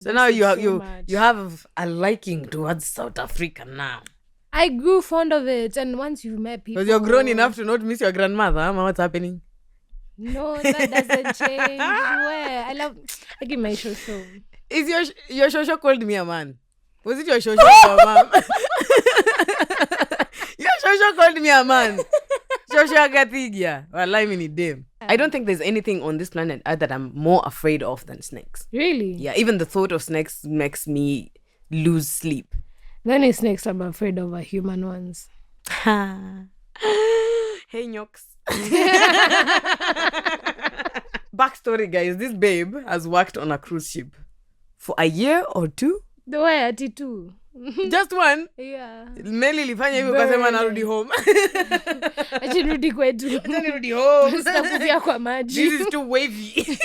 So now you have a liking towards South Africa now. I grew fond of it, and once you've met people, because you're grown enough to not miss your grandmother. What's happening? No, that doesn't change. Where I give my shosho. Is your shosho called me a man? Was it your shosho or mom? Your shosho called me a man. Shosho Gathigia. Well, I mean it. I don't think there's anything on this planet Earth that I'm more afraid of than snakes. Really? Yeah, even the thought of snakes makes me lose sleep. Then it's snakes I'm afraid of are human ones. Hey, Nyoks. Backstory, guys. This babe has worked on a cruise ship for a year or two. The way at it too. Just one? Yeah. Meli ilifanya hivyo kasema narudi home. Acha nirudi kwetu. Acha nirudi home. Sitakufia kwa maji. This is too wavy.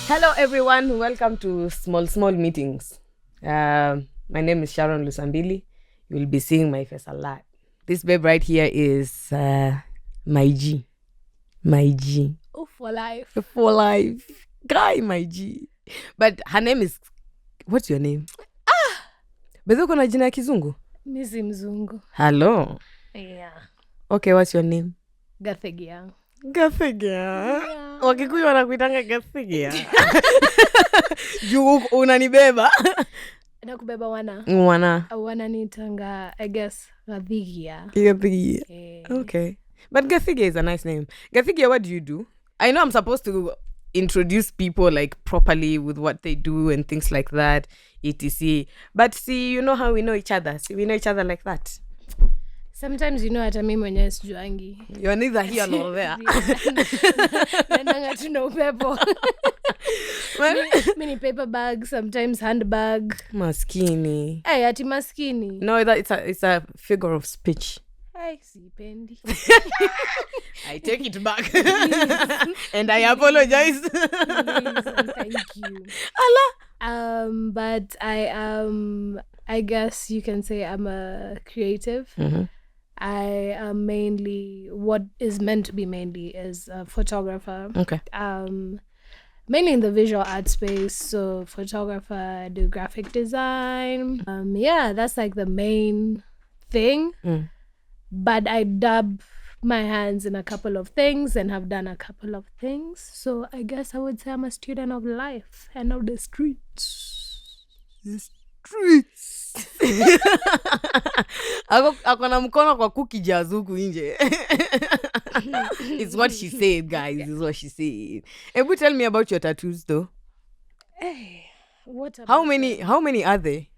Hello everyone, welcome to Small Meetings. My name is Sharon Lusambili. You'll be seeing my face a lot. This babe right here is my G. Oh, for life. For life. Guy, my G. But her name is... What's your name? Bezo kona jina ya kizungu? Misi mzungu. Hello. Yeah. Okay, what's your name? Gathigia. Gathigia. Wakikuyu wanakuitanga Gathigia. Juu unanibeba. Nakubeba wana. Wananitanga, I guess, Gathigia. Gathigia. Okay. But Gathigia is a nice name. Gathigia, what do you do? I know I'm supposed to introduce people like properly with what they do and things like that, etc. But see, you know how we know each other. See, we know each other like that. Sometimes you know hata mimi mwenyewe sijuangi. You're neither here nor there. Nanga tu na upepo. Mini paper bag, sometimes handbag. Maskini. Hey, ati maskini. No, it's a figure of speech. Hey, sipendi. I take it back. And I apologize. Please, thank you. Allah. But I guess you can say I'm a creative. Mm-hmm. I am mainly, what is meant to be mainly is a photographer. Okay. Mainly in the visual art space. So photographer, I do graphic design. Yeah, that's like the main thing. Mm. But I dub my hands in a couple of things and have done a couple of things. So I guess I would say I'm a student of life and of the streets. The streets. Akona mkono kwa kuki jazuku nje. It's what she said, guys. It's what she said. Ebu, tell me about your tattoos though. Hey, what about How many are they?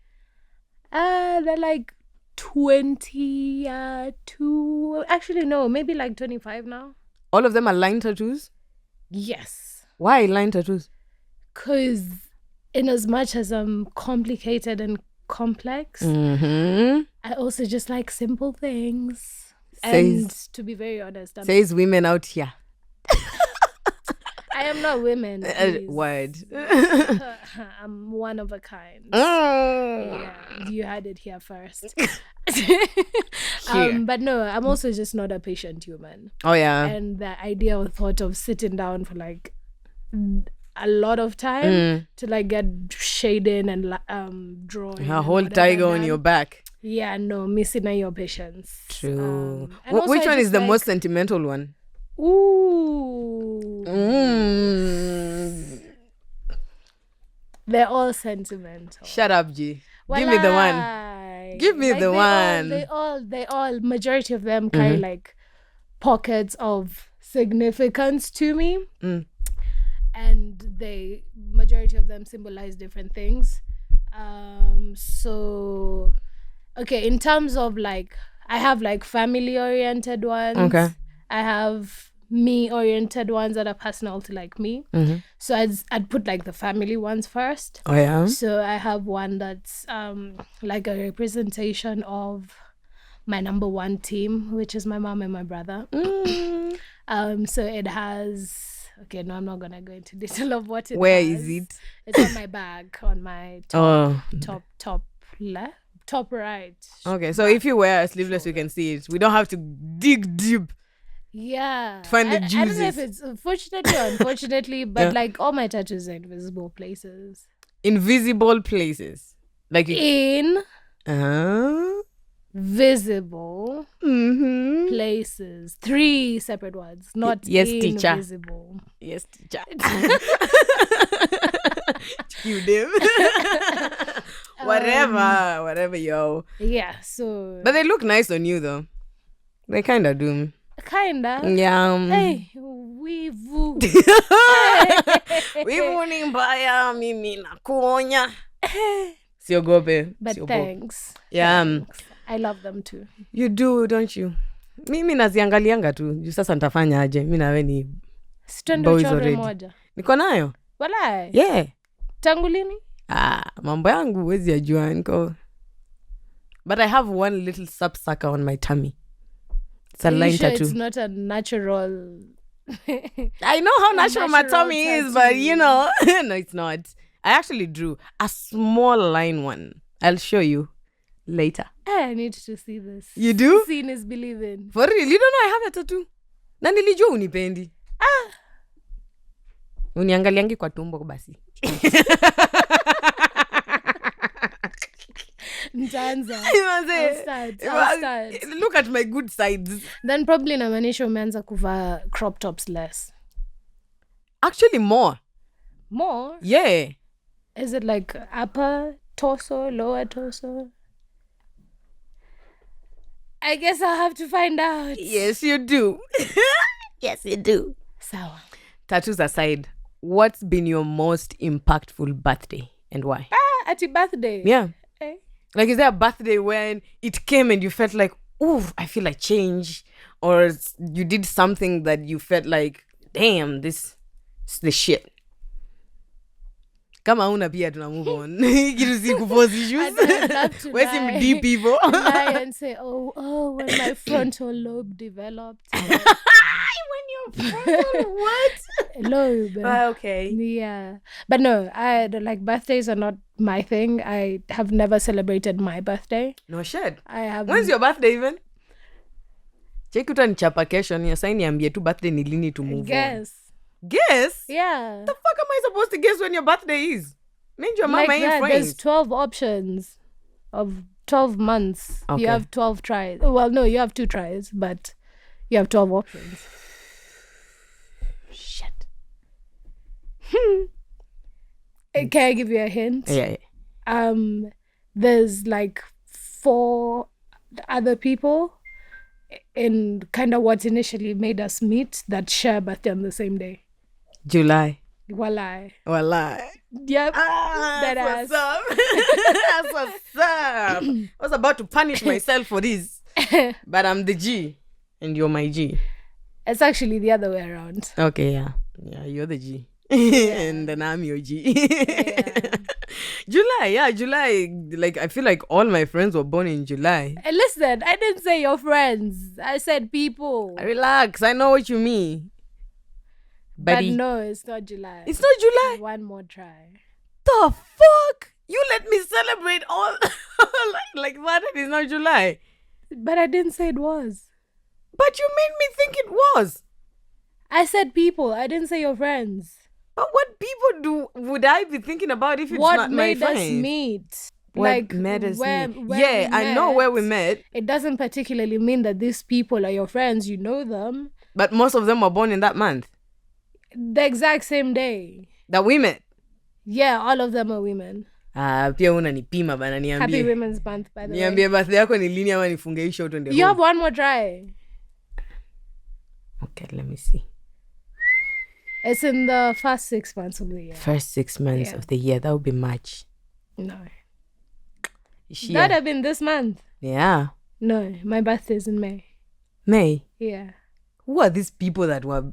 They're like 22. Actually, no, maybe like 25 now. All of them are line tattoos? Yes. Why line tattoos? Because in as much as I'm complicated and complex, Mm-hmm. I also just like simple things. And to be very honest, says women out here. I am not women. Word. I'm one of a kind. Yeah, you had it here first. Here. But no, I'm also just not a patient human. Oh yeah. And the idea or thought of sitting down for like a lot of time to like get shading and drawing. A whole tiger on your back. Yeah, no, missing your patience. True. And Which one is the like, most sentimental one? Ooh. They're all sentimental. Shut up, G. Give me the one. Give me the one. They all, majority of them carry like pockets of significance to me. Mm. And majority of them symbolize different things. So, okay, in terms of like, I have like family-oriented ones. Okay. I have me-oriented ones that are personal to like me. Mm-hmm. So I'd put like the family ones first. Oh yeah. So I have one that's like a representation of my number one team, which is my mom and my brother. So it has Okay, no, I'm not gonna go into detail of what it Where has. is it? It's on my bag, on my top left, top right. Okay, so if you wear a sleeveless, we can see it. We don't have to dig deep. Yeah. To find the I don't know juices. if it's fortunately or unfortunately, but like all my tattoos are invisible places. Invisible places. Like visible places. 3 separate words, not invisible. Yes, teacher. Cue them. Whatever, yo. Yeah, so. But they look nice on you, though. They kind of do. Kinda. Yeah. Hey, wivu. Wivu ni mbaya, mimi nakuonya. Siogope. But thanks. Yeah. Thanks. I love them too. You do, don't you? Mimi naziangalianga tu. Juu sasa nitafanya aje. Mimi nawe ni boys already. Moja. Niko nayo? Walai. Yeah. Tangu lini? Mambo yangu huwezi yajua niko. But I have one little sub-sucker on my tummy. It's a line tattoo. It's not a natural. I know how natural my tummy is, but you know, no, it's not. I actually drew a small line one. I'll show you later. I need to see this. You do? Seeing is believing. For real? You don't know I have a tattoo? Na nilijua unipendi. Uniangaliangi kwa tumbo basi. I'll start. Look at my good sides. Then probably namaanisha umeanza kuvaa crop tops less. Actually more. More? Yeah. Is it like upper torso, lower torso? I guess I'll have to find out. Yes, you do. Yes, you do. Sawa. Tattoos aside, what's been your most impactful birthday and why? At your birthday? Yeah. Like, is there a birthday when it came and you felt like, ooh, I feel like change? Or you did something that you felt like, damn, this is the shit. Kama una pia tuna move on. Kitu si kupose issues. We're some deep people. Lie and say, oh, when my frontal lobe developed. When your frontal what? Lobe. Okay. Yeah. But no, like birthdays are not my thing. I have never celebrated my birthday. No shit. I have. When's your birthday even? Check utanichapa kesho ni assign niambie tu birthday ni lini to move on. Guess? Yeah. The fuck am I supposed to guess when your birthday is? Mind your mama ain't friends. There's 12 options of 12 months. Okay. You have 12 tries. Well, no, you have 2 tries, but you have 12 options. Shit. Can I give you a hint? Yeah. There's like 4 other people in kind of what initially made us meet that share birthday on the same day. July. Walai. That's Yep. what's up. That's what's up. I was about to punish myself for this. But I'm the G. And you're my G. It's actually the other way around. Okay, yeah. Yeah, you're the G. Yeah. And then I'm your G. Yeah. July. Like, I feel like all my friends were born in July. Listen, I didn't say your friends. I said people. Relax. I know what you mean. Buddy. But no, it's not July. It's not July? One more try. The fuck? You let me celebrate all like that. It is not July. But I didn't say it was. But you made me think it was. I said people. I didn't say your friends. But what people would I be thinking about if it's not my friends? What made us meet? What made us meet? Yeah, I know where we met. It doesn't particularly mean that these people are your friends. You know them. But most of them were born in that month. The exact same day. That we met? Yeah, all of them are women. Pia unanipima bana niambie. Happy Women's Month, by the way. Niambie birthday yako ni lini ama nifunge hii shot ndio. You have one more try. Okay, let me see. It's in the first 6 months of the year. First 6 months of the year. That would be March. No. That'd have been this month. Yeah. No, my birthday is in May. May? Yeah. Who are these people that were...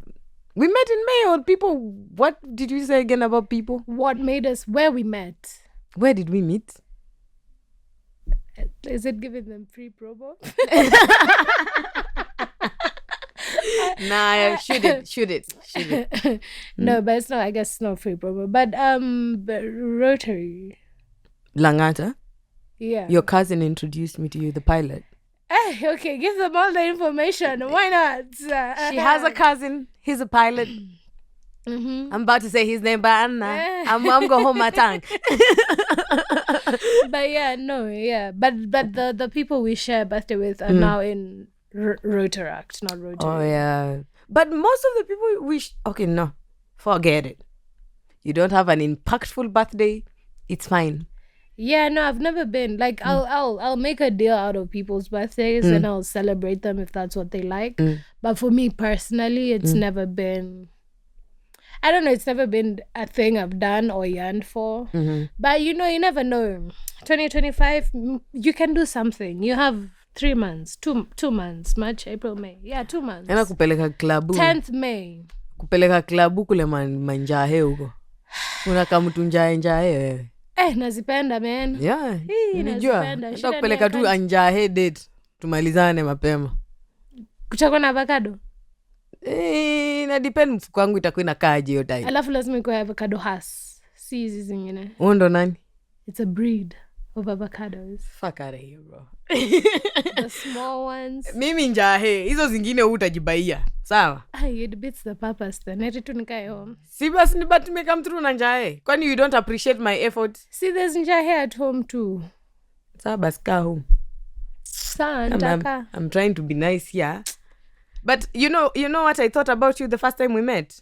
We met in May, or people... What did you say again about people? What made us... Where we met. Where did we meet? Is it giving them free promo? Nah, shoot it. No, but it's not. I guess it's not free promo. But Rotary. Langata. Yeah. Your cousin introduced me to you, the pilot. Okay, give them all the information. Why not? She has a cousin. He's a pilot. Mm-hmm. I'm about to say his name, but I'm not. I'm going to hold my tongue. But But the people we share birthday with are now in Rotaract, not Rotary. Oh, yeah. But most of the people okay, no. Forget it. You don't have an impactful birthday. It's fine. Yeah, no, I've never been. Like, I'll make a deal out of people's birthdays and I'll celebrate them if that's what they like. But for me personally, it's never been... I don't know, it's never been a thing I've done or yearned for. But, you never know. 2025, you can do something. You have 3 months, 2 months, March, April, May. Yeah, 2 months. Ena kupeleka klabu. 10th May. Kupeleka klabu kule manjahe huko. Unaka mtu njahe wewe. Nazipenda, man. Yeah, nazipenda. Ndio kupeleka tu anjahe date. Tumalizane mapema. Kuchakwa na avocado? Na depend mfuko wangu itakuwa inakaaje hiyo time. Alafu lazima ikuwe avocado has. Si hizi zingine. Ndo nani? It's a breed of avocados. Fuck out of here, bro. The small ones. Mimi njahe. Hizo zingine utajibaia. Sawa? It beats the purpose then. Eti tu nikae home. Si basi ni but me come through na njahe. Kwani you don't appreciate my effort? See, there's njahe at home too. Sawa basi kaa home. I'm trying to be nice here. But you know what I thought about you the first time we met?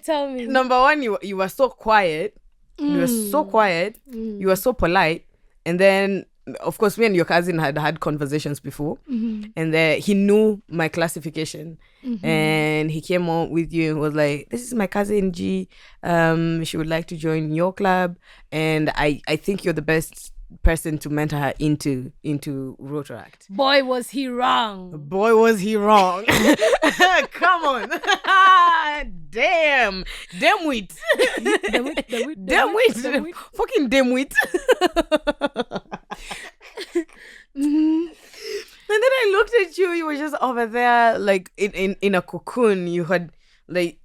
Tell me. Number one, you were so quiet. You were so quiet. You were so polite. And then, of course, me and your cousin had conversations before. And he knew my classification. And he came on with you and was like, this is my cousin G. She would like to join your club. And I think you're the best person to mentor her into Rotaract. Boy, was he wrong. Come on. Damn wit. Fucking damn wit. And then I looked at you. You were just over there, like in a cocoon. You had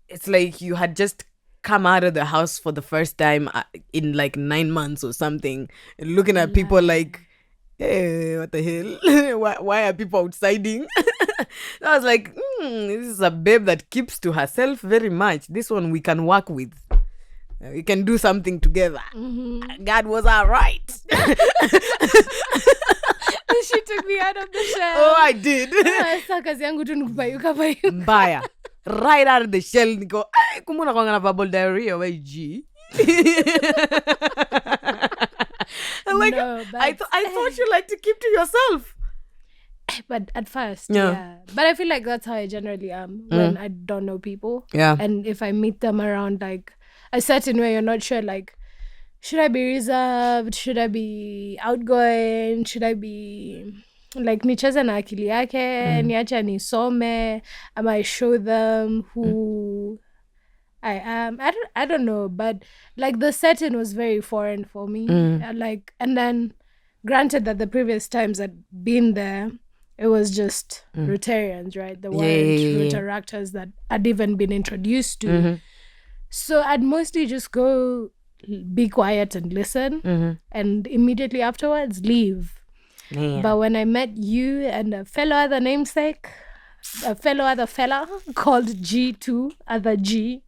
it's like you had just come out of the house for the first time in like 9 months or something, looking at people like, hey, what the hell? why are people outsiding? I was like, this is a babe that keeps to herself very much. This one we can work with. We can do something together. God was all right. She took me out of the shell. Oh, I did. Mbaya. Right out of the shell. Niko, kumuna kwa ngana bubble diarrhea wa G. Like, no, I thought you like to keep to yourself. But at first, yeah. But I feel like that's how I generally am when I don't know people. Yeah. And if I meet them around like a certain way, you're not sure, like, should I be reserved? Should I be outgoing? Should I be like nicheze na akili yake? Niacha nisome? Am I show them who I am? I don't know, but like the setting was very foreign for me. Like, and then granted that the previous times I'd been there, it was just Rotarians, right? There weren't Rotaractors that I'd even been introduced to. So I'd mostly just go be quiet and listen and immediately afterwards leave. Yeah. But when I met you and a fellow other namesake, a fellow other fella called G2, other G,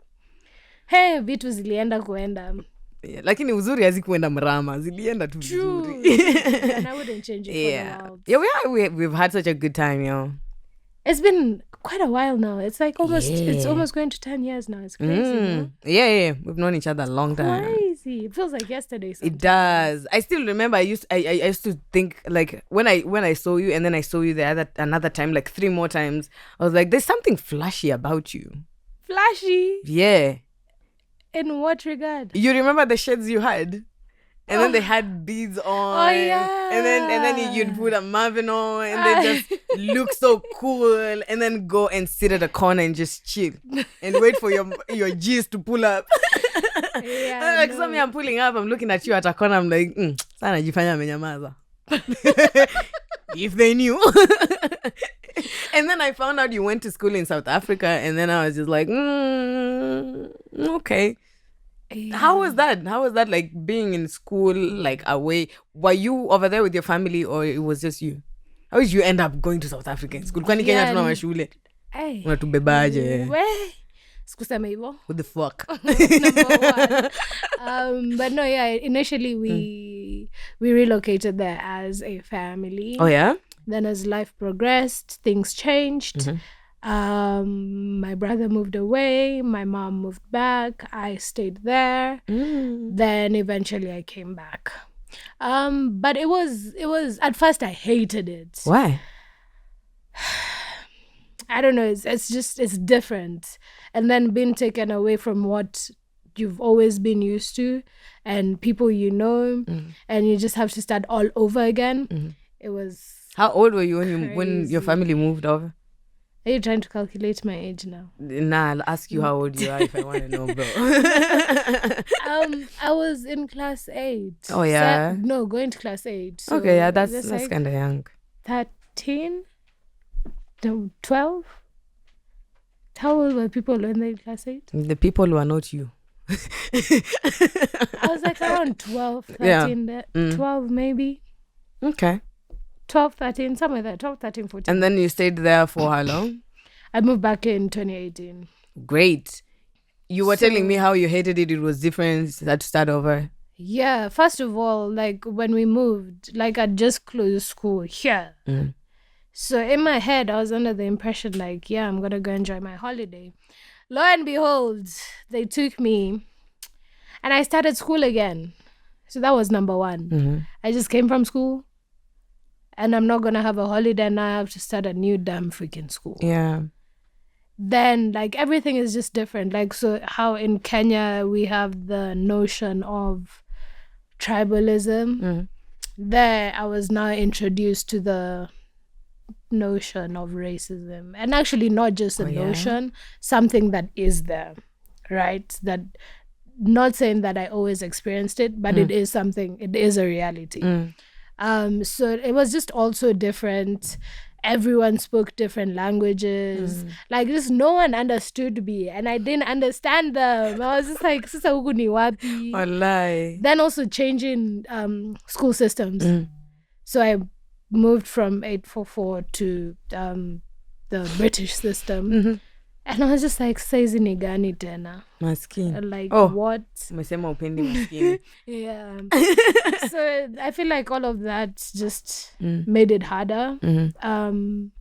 hey, vitu zilienda kuenda. Yeah, lakini uzuri hazikuenda mrama, zilienda tu vizuri. And I wouldn't change it for the world. Yeah, we've had such a good time, yo. It's been quite a while now. It's like it's almost going to 10 years now. It's crazy. No? Yeah. We've known each other a long time. Crazy. It feels like yesterday sometimes. It does. I still remember I used to think like when I saw you and then I saw you another time, like 3 more times, I was like, there's something flashy about you. Flashy? Yeah. In what regard? You remember the shades you had? And then they had beads on. Oh, yeah. And then you'd put a Marvin on and they just look so cool. And then go and sit at a corner and just chill. And wait for your G's to pull up. Yeah, like something I'm pulling up, I'm looking at you at a corner, I'm like, sana jifanya amenyamaza. if they knew. And then I found out you went to school in South Africa, and then I was just like, okay. Yeah. How was that? Like being in school, like away? Were you over there with your family, or it was just you? How did you end up going to South Africa in school? Kwani Kenya tuna mashule? Unatubebaje? Sikusema hivyo. What the fuck? Number one. But no, yeah, initially we relocated there as a family. Oh yeah? Then as life progressed, things changed. My brother moved away, my mom moved back, I stayed there. Then eventually I came back. But it was at first I hated it. Why? I don't know, it's different. And then being taken away from what you've always been used to and people you know, and you just have to start all over again. It was How old were you when your family moved over? Are you trying to calculate my age now? Nah, I'll ask you how old you are if I want to know, bro. I was in class 8. Oh yeah? No, going to class 8. So okay, yeah, that's like kind of young. 13? 12? How old were people when they were in class 8? The people who are not you. I was like around 12, 13, yeah. 12 maybe. Okay. 12, 13, somewhere there. 12, 13, 14. And then you stayed there for how long? I moved back in 2018. Great. You were telling me how you hated it. It was different. You had to start over. Yeah. First of all, like when we moved, like I just closed school here. So in my head, I was under the impression like, yeah, I'm going to go enjoy my holiday. Lo and behold, they took me and I started school again. So that was number one. I just came from school. And I'm not going to have a holiday and I have to start a new damn freaking school. Yeah. Then, like, everything is just different. Like, so how in Kenya we have the notion of tribalism. There, I was now introduced to the notion of racism. And actually not just a notion, something that is there, right? That, not saying that I always experienced it, but it is something, it is a reality. So it was just also different. Everyone spoke different languages. Like just no one understood me and I didn't understand them. I was just like, Sisa huku ni wapi? Wallahi. Then also changing school systems. So I moved from 844 to the British system. And I was just like, saizi ni gani tena? Maskini. Like, what? Umesema upendi maskini. Yeah. So I feel like all of that just made it harder. And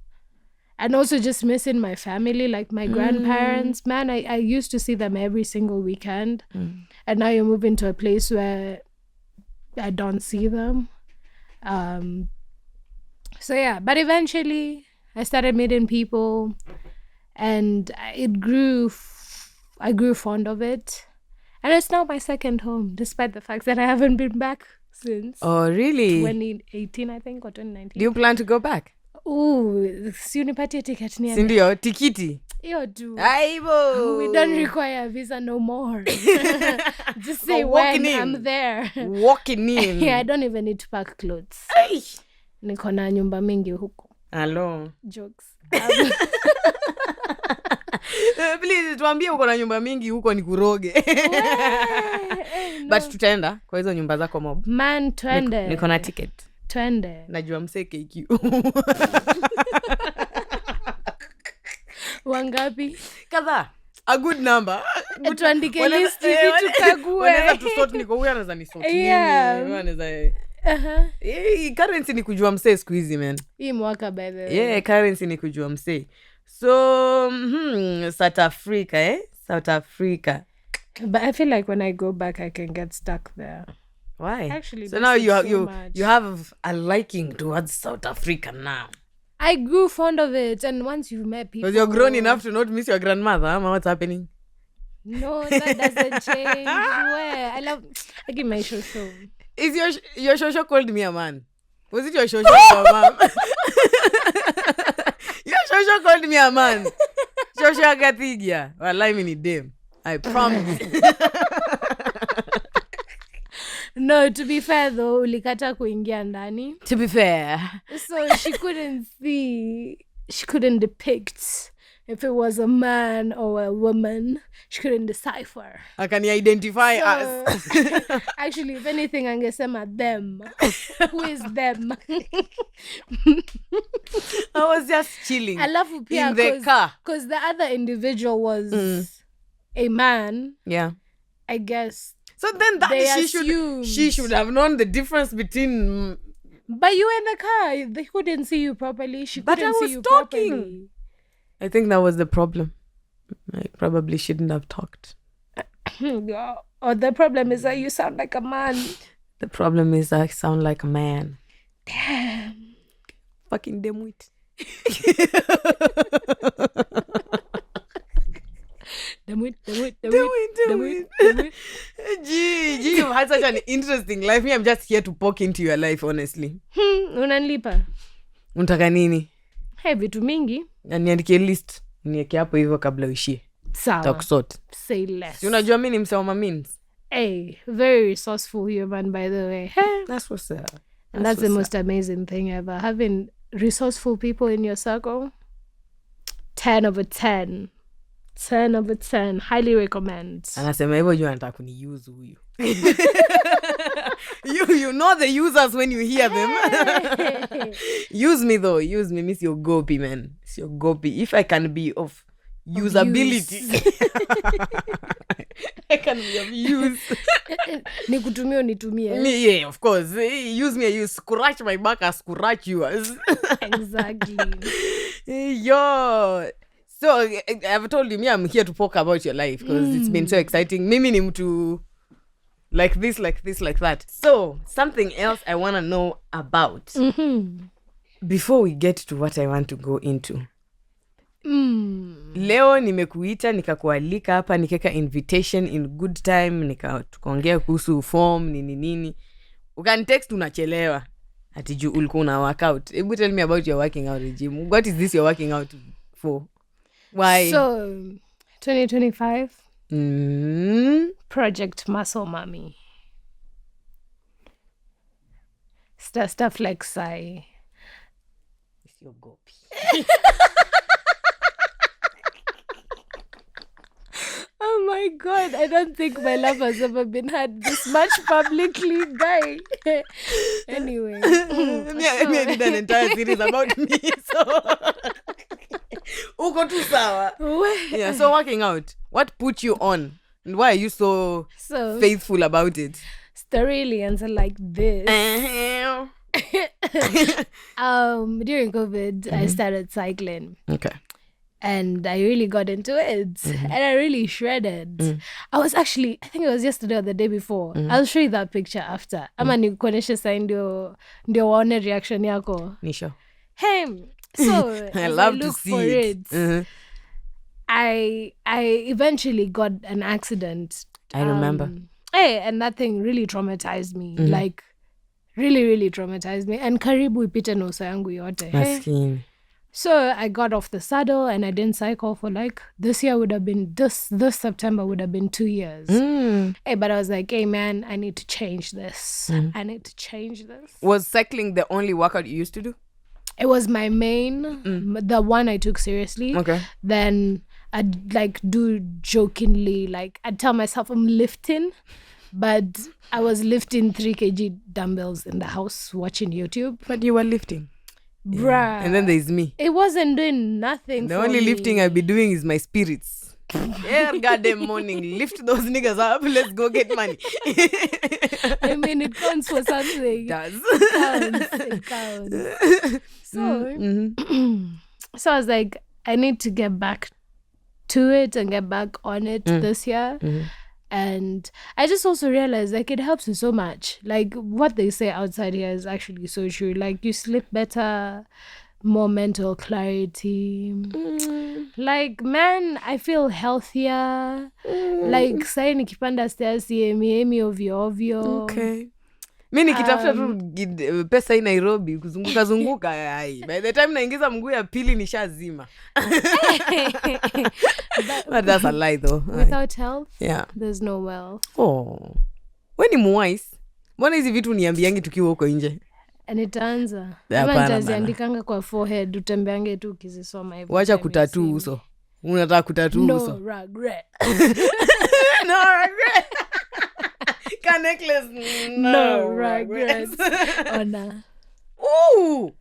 also just missing my family, like my grandparents. Man, I used to see them every single weekend. And now you move into a place where I don't see them. So yeah, but eventually I started meeting people. And it grew, I grew fond of it. And it's now my second home, despite the fact that I haven't been back since. Oh, really? 2018, I think, or 2019. Do you plan to go back? Ooh, si unipatie ticket ni Sindio, tikiti. Iyo tu. Aibo. We don't require a visa no more. Just say when I'm there. Walking in. Yeah, I don't even need to pack clothes. Niko na nyumba mingi huko. Hello. Jokes. Please tuambie uko na nyumba mingi huko ni kuroge. But tutaenda kwa hizo nyumba zako mob. Man, twende. Niko na ticket. Twende. Najua mse KQ. Wangapi? Kadhaa. A good number. Tuandike list hivi tukague. Wanaweza tu sort niko huyu anaweza ni sort. Yeah. Wanaweza currency ni kujua mse siku hizi man. Hii mwaka by the way. Yeah, currency ni kujua mse. So, South Africa, South Africa. But I feel like when I go back, I can get stuck there. Why? Actually, so now you have a liking towards South Africa now. I grew fond of it, and once you've met people, because you're grown enough to not miss your grandmother. What's happening? No, that doesn't change. Where I give my shosho. Is your shosho called me a man? Was it your shosho or mom? Your shosho called me a man. Shosho Gathigia. Well, I mean it, damn. I promise. No, No, to be fair though, ulikata kuingia ndani. To be fair. So she couldn't depict if it was a man or a woman. She couldn't decipher. How can you identify us? Actually, if anything, angesema them. Who is them? I was just chilling in the car. Because the other individual was a man. Yeah. I guess. So then she should have known the difference between... But you were in the car. They couldn't see you properly. She couldn't see you properly. I think that was the problem. I probably shouldn't have talked. Or the problem is that you sound like a man. The problem is I sound like a man. Damn. Fucking damn it. Do it. Gee, you've had such an interesting life. Me, I'm just here to poke into your life, honestly. Unanlipa? Untaka nini? Hey, vitu mingi. Na niandikie list. Nieke hapo hivyo kabla uishie. Sawa. Talk sort. Say less. Si unajua mimi ni msema means? Hey, very resourceful human, by the way. Hey. That's what's up. And that's the most amazing thing ever. Having resourceful people in your circle. 10 over 10. 10 over 10. Highly recommend. Anasema hivyo juu anataka kuniuse huyu. You know the users when you hear them. Use me though. Use me. Miss your gopi, man. It's your gopi. If I can be of usability. I can be of use. Nikutumie unitumie. Yeah, of course. Use me. You scratch my back, I scratch yours. Exactly. Yo. So, I've told you, me, I'm here to talk about your life because it's been so exciting. Mimi ni mtu like this, like that. So, something else I want to know about before we get to what I want to go into. Leo nimekuita, nikakualika hapa, nikeka invitation in good time, tukaongea kuhusu form, nini. Ukanitext unachelewa. Ati juu ulikuwa una workout. Ebu tell me about your working out regime. What is this you're working out for? Why? So, 2025. Project Muscle Mommy. Stuff like Sai. It's your gopi. Oh my God, I don't think my love has ever been heard this much publicly. Bye. Anyway. I did an entire series about me, so... Uko tu sawa. Yeah, so working out. What put you on? And why are you so faithful about it? Story ends like this. During COVID, I started cycling. Okay. And I really got into it. And I really shredded. I was actually, I think it was yesterday or the day before. I'll show you that picture after. Ama nikuoneshe sa ndio waone reaction yako. Nisho. Hey, so I love look to see for it. I eventually got an accident. I remember. And that thing really traumatized me. Like, really, really traumatized me. And karibu ipite na uso yangu yote. Maskini. So I got off the saddle and I didn't cycle for like, this September would have been 2 years. Hey, but I was like, hey man, I need to change this. I need to change this. Was cycling the only workout you used to do? It was my main, the one I took seriously. Okay. Then I'd like do jokingly, like I'd tell myself I'm lifting, but I was lifting 3 kg dumbbells in the house watching YouTube. But you were lifting. Bruh. Yeah. And then there's me. It wasn't doing nothing. The only lifting I'll be doing is my spirits. Yeah, goddamn morning. Lift those niggas up. Let's go get money. I mean, it counts for something. It does. It counts. So, so I was like, I need to get back to it and get back on it this year. And I just also realized, like, it helps you so much. Like, what they say outside here is actually so true. Like, you sleep better, more mental clarity. Like, man, I feel healthier. Like, sai nikipanda stairs siemi ovyo. Okay. Mi nikitafuta tu pesa hii Nairobi kuzunguka ai. By the time naingiza mguu ya pili nishazima. But that's a lie though. Without health, yeah, there's no wealth. Oh. When you wise, Mbona hizi vitu niambiangi tukiwa huko nje? Nitaanza. Kama nitaziandikanga kwa forehead utembeange tu ukizisoma hivyo. Wacha kutatu uso. Unataka kutatu uso. No regret. No regret. Ka necklace. No regret. Ona. Ooh.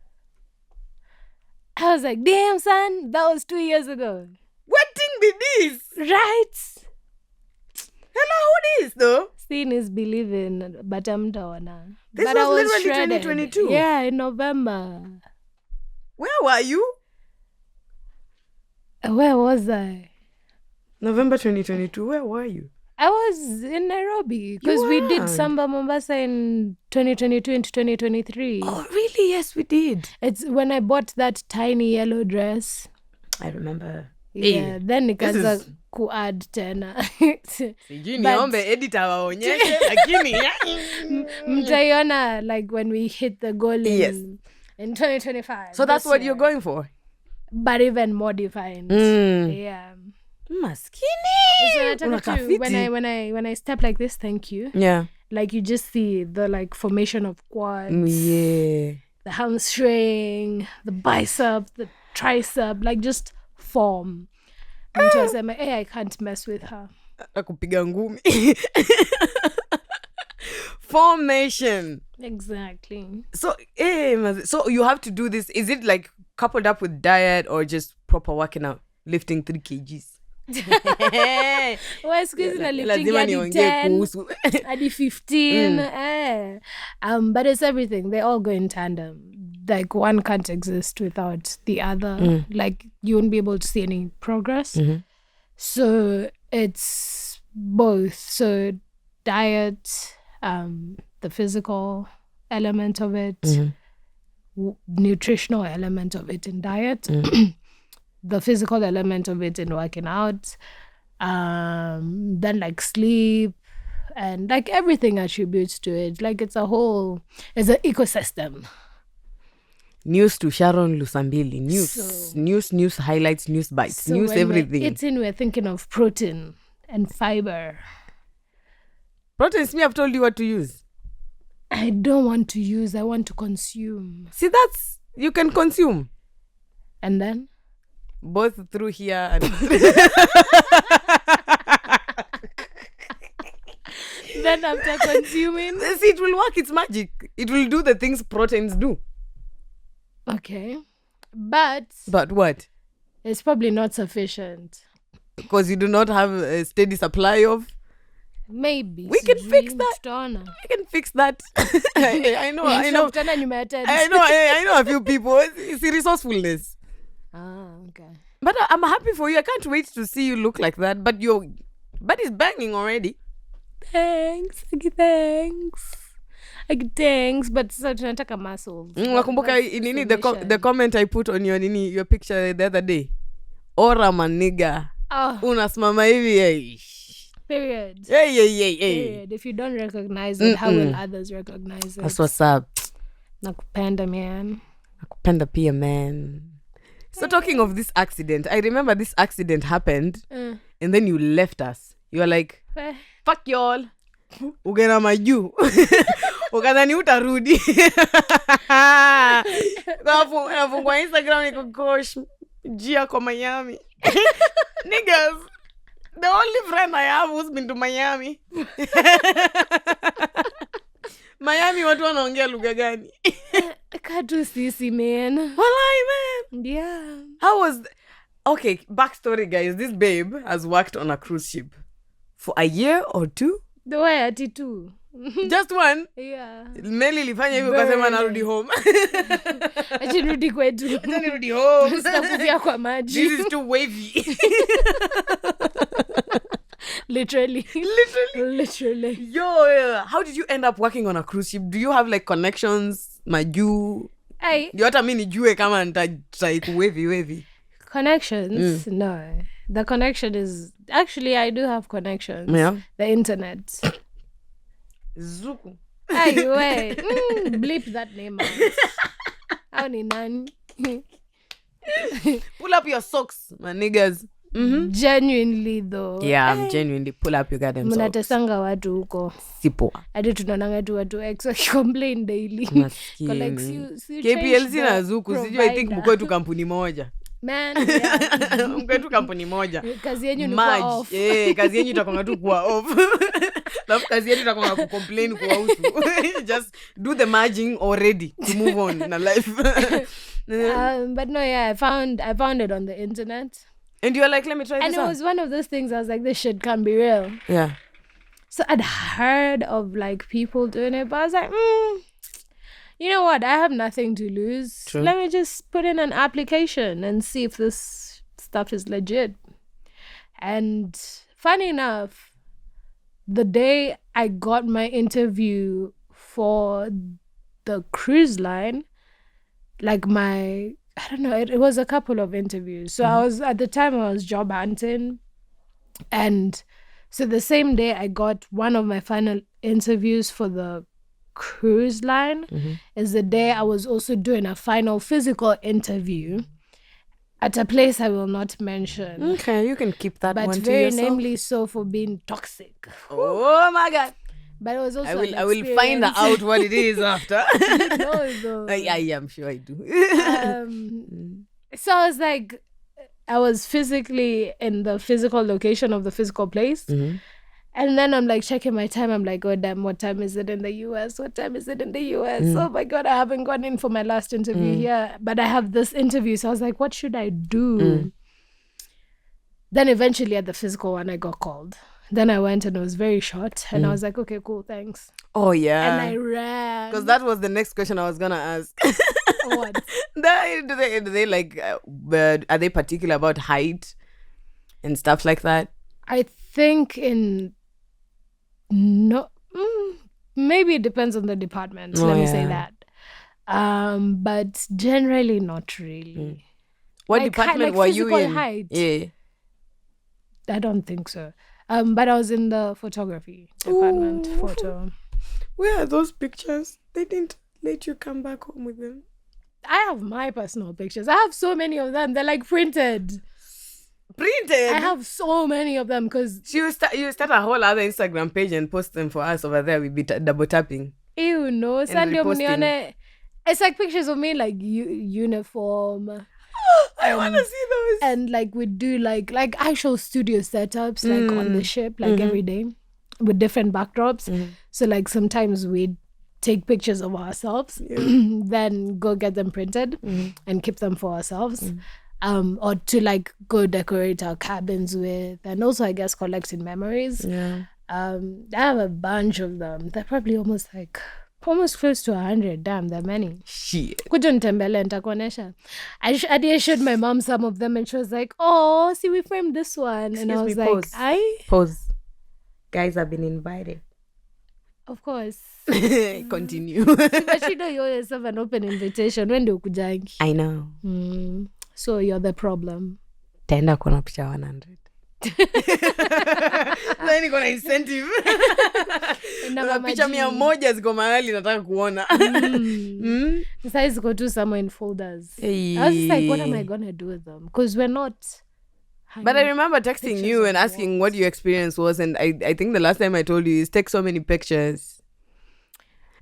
I was like, damn son, that was 2 years ago. What thing be this? Right? Hello, who this though? Seeing is believing, but I'm down. This but was I was literally shredded. 2022. Yeah, in November. Where were you? Where was I? November 2022. Where were you? I was in Nairobi because we did Samba Mombasa in 2022 into 2023. Oh, really? Yes, we did. It's when I bought that tiny yellow dress. I remember. Yeah, then nikaanza kuadd tena. Sijui niombe editor waonyeshe lakini mtaiona like when we hit the goal in 2025. So that's what you're going for? But even more defined. Yeah. Maskini. So when I step like this, thank you. Yeah. Like you just see the like formation of quads. Yeah. The hamstring, the bicep, the tricep, like just form. Mtu asema, hey, I can't mess with her. Akupiga ngumi. Formation. Exactly. So you have to do this. Is it like coupled up with diet or just proper working out, lifting 3 kgs? Well, squeezing a lifting at 10, at 15. But it's everything. They all go in tandem. Like one can't exist without the other. Like you won't be able to see any progress. So it's both. So diet, the physical element of it, nutritional element of it in diet, the physical element of it in working out, then like sleep, and like everything attributes to it. Like it's an ecosystem. News to Sharon Lusambili. News highlights, news bites, so news everything. We're thinking of protein and fiber. Proteins, me, I've told you what to use. I don't want to use, I want to consume. See, that's, you can consume. And then? Both through here and... Then after consuming? See, it will work, it's magic. It will do the things proteins do. Okay. But what? It's probably not sufficient. Because you do not have a steady supply of... Maybe. We can fix that. We can fix that. I know a few people. It's resourcefulness. Okay. But I'm happy for you. I can't wait to see you look like that. But your body's banging already. Thanks. Thanks, but tunataka muscles. Nakumbuka the comment I put on your picture the other day. Ora maniga. Unasimama hivi. Period. Hey. Period. If you don't recognize it, how will others recognize it? That's what's up. Nakupenda, man. Nakupenda pia, man. So talking of this accident, I remember this accident happened and then you left us. You were like, fuck y'all. Ugena maju. Ukadhani utarudi. Kwa Instagram niko gosh. Jia kwa Miami. Niggas. The only friend I have who's been to Miami. Miami watu wanaongea lugha gani? Katu sisi, man. Walai, man. Yeah. How was... Okay, backstory, guys. This babe has worked on a cruise ship for a year or 2. The way ati 2. Just 1? Yeah. Meli ilifanya hivyo kasema narudi home. Achirudi kwetu. Narudi home. Sitakufia kwa maji. This is too wavy. Literally. Yo, how did you end up working on a cruise ship? Do you have like connections? Maju? You hata mimi nijue kama nitatry wavy. Connections? No. The connection is... Actually, I do have connections. Yeah. The internet. Zuku. Hey, wait. Bleep that name out. How ni nani? Pull up your socks, my niggas. Genuinely though. Yeah, genuinely pull up your goddamn socks. Mnatesanga watu huko. Sipo. Hadi tunaonanga tu watu ex complain daily. KPLC na Zuku sijui, I think mko tu kampuni moja. Man, yeah. Mko tu kampuni moja. Kazi yenyu ni kwa off. Kazi yenyu itakuwa tu kwa off. Alafu kazi yetu itakuwa ku complain kwa usu. Just do the merging already to move on in life. But no, yeah, I found it on the internet. And you were like, let me try this out. And it was one of those things I was like, this shit can't be real. Yeah. So I'd heard of like people doing it, but I was like, you know what? I have nothing to lose. True. Let me just put in an application and see if this stuff is legit. And funny enough, the day I got my interview for the cruise line, like I don't know, it was a couple of interviews. So I was job hunting. And so the same day I got one of my final interviews for the cruise line is the day I was also doing a final physical interview at a place I will not mention. Okay, you can keep that but one to very yourself. namely so for being toxic. Oh my God. But it was also I will find out what it is after. No, Yeah, I'm sure I do. So I was like, I was physically in the physical location of the physical place. And then I'm like checking my time. I'm like, oh damn, what time is it in the US? What time is it in the US? Oh my God, I haven't gone in for my last interview here. But I have this interview. So I was like, what should I do? Then eventually at the physical one, I got called. Then I went and it was very short. And I was like, okay, cool, thanks. Oh, yeah. And I ran. Because that was the next question I was going to ask. What? Do they like, are they particular about height and stuff like that? I think maybe it depends on the department. Let me say that. But generally not really. What department were you in? Height. Yeah. I don't think so. But I was in the photography department. Photo. Where are those pictures? They didn't let you come back home with them. I have my personal pictures. I have so many of them. They're like printed. Printed? I have so many of them because... You start a whole other Instagram page and post them for us over there. We'll be double tapping. Ew, no. It's like pictures of me like uniform. I want to see those. And like we do like actual studio setups like on the ship like every day with different backdrops. So like sometimes we'd take pictures of ourselves, then go get them printed and keep them for ourselves. Or to like go decorate our cabins with, and also I guess collecting memories. Yeah. I have a bunch of them. They're probably almost close to 100. Damn, they're many. Shit. Kuja nitembele nitakuonesha. I showed my mom some of them and she was like, oh, see, we framed this one. And I was like, Pause. Guys have been invited. Of course. Continue. But you know you always have an open invitation. When do ukujangi? I know. So you're the problem. Taenda kuona picha 100. Sasa niko na incentive. Na picha 100 ziko mahali nataka kuona. Sasa ziko tu somewhere in folders. I was just like, what am I going to do with them? Because we're not... But I remember texting you and asking what your experience was. And I think the last time I told you is take so many pictures.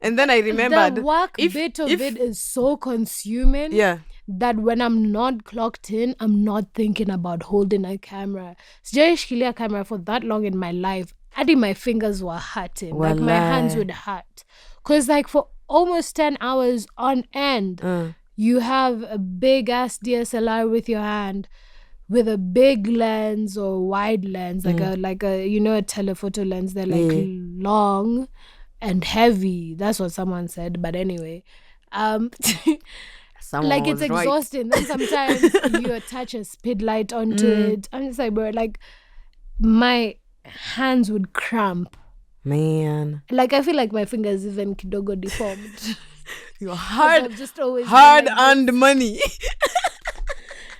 And then I remembered... The work bit of it is so consuming. Yeah. That when I'm not clocked in, I'm not thinking about holding a camera. Sijaishikilia camera for that long in my life. Adi my fingers were hurting. Like my hands would hurt. Because like for almost 10 hours on end, you have a big ass DSLR with your hand with a big lens or wide lens, like a a telephoto lens. They're like long and heavy. That's what someone said. But anyway, Someone it's exhausting. Then sometimes you attach a speed light onto it. I'm just like, bro, like my hands would cramp. Man. Like I feel like my fingers even kidogo deformed. You're hard earned money.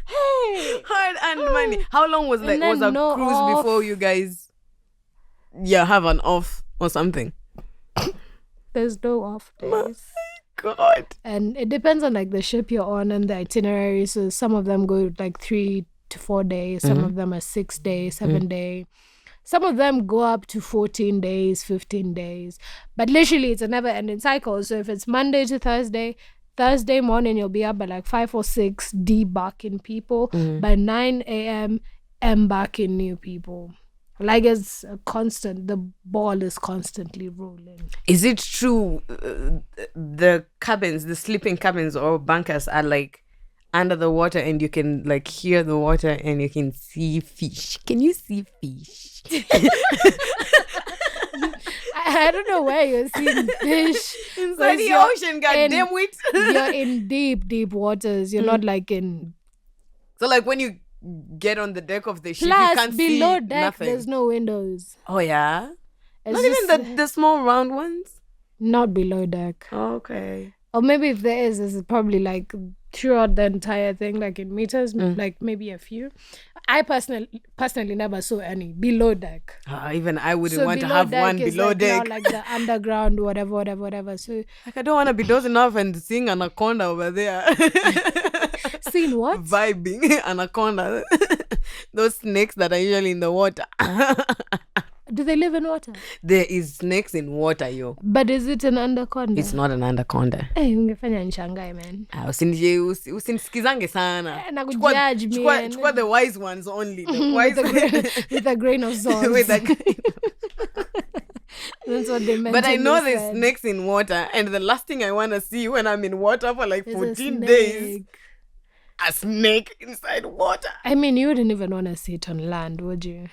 Hey. Hard earned money. How long was a cruise before you guys have an off or something? There's no off days. God. And it depends on like the ship you're on and the itinerary. So some of them go like 3 to 4 days. Some of them are 6 days, 7 days. Some of them go up to 14 days, 15 days. But literally, it's a never-ending cycle. So if it's Monday to Thursday morning, you'll be up by like 5 or 6 debarking people. By 9 a.m., embarking new people. Like it's a constant, the ball is constantly rolling. Is it true the cabins, the sleeping cabins or bunkers are like under the water and you can like hear the water and you can see fish? Can you see fish? I don't know where you're seeing fish. Inside the ocean, goddamn it. You're in deep waters. You're not like in... So like when you get on the deck of the ship, Plus, you can't below see deck, nothing. there's no windows. Oh yeah? It's Not just, even the small round ones? Not below deck. Okay. Or maybe if there is, it's probably like throughout the entire thing, like in meters, like maybe a few. I personally never saw any below deck. Even I wouldn't want to below have deck one is below like deck. now, like the underground, whatever. So like I don't want to be dozing off and seeing anaconda over there. seeing what? Vibing anaconda. Those snakes that are usually in the water. Do they live in water? There is snakes in water, yo. But is it an anaconda? It's not an anaconda. Ungefanya nishangae, man. Usinisikizange sana. Na kujudge me, man. Chukua the wise ones only. The wise with a grain of salt. With a grain. That's what they meant. But I know there's snakes in water, and the last thing I want to see when I'm in water for like 14 days, a snake inside water. I mean, you wouldn't even want to see it on land, would you?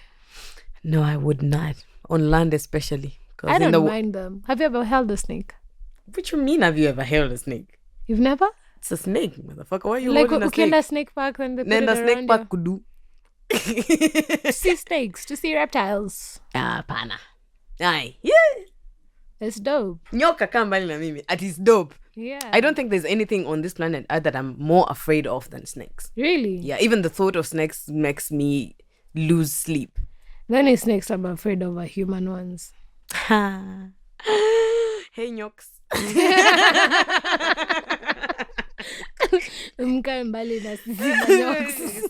No, I would not. On land especially. I don't mind them. Have you ever held a snake? What you mean, have you ever held a snake? You've never? It's a snake, motherfucker. Why are you like holding a snake? Like snake park when they put it snake around park kudu. To see snakes, to see reptiles. Pana. Aye. Yeah. It's dope. Nyoka kambali na mimi. It is dope. Yeah. I don't think there's anything on this planet Earth that I'm more afraid of than snakes. Really? Yeah, even the thought of snakes makes me lose sleep. The only snakes I'm afraid of are human ones. Hey, nyoks.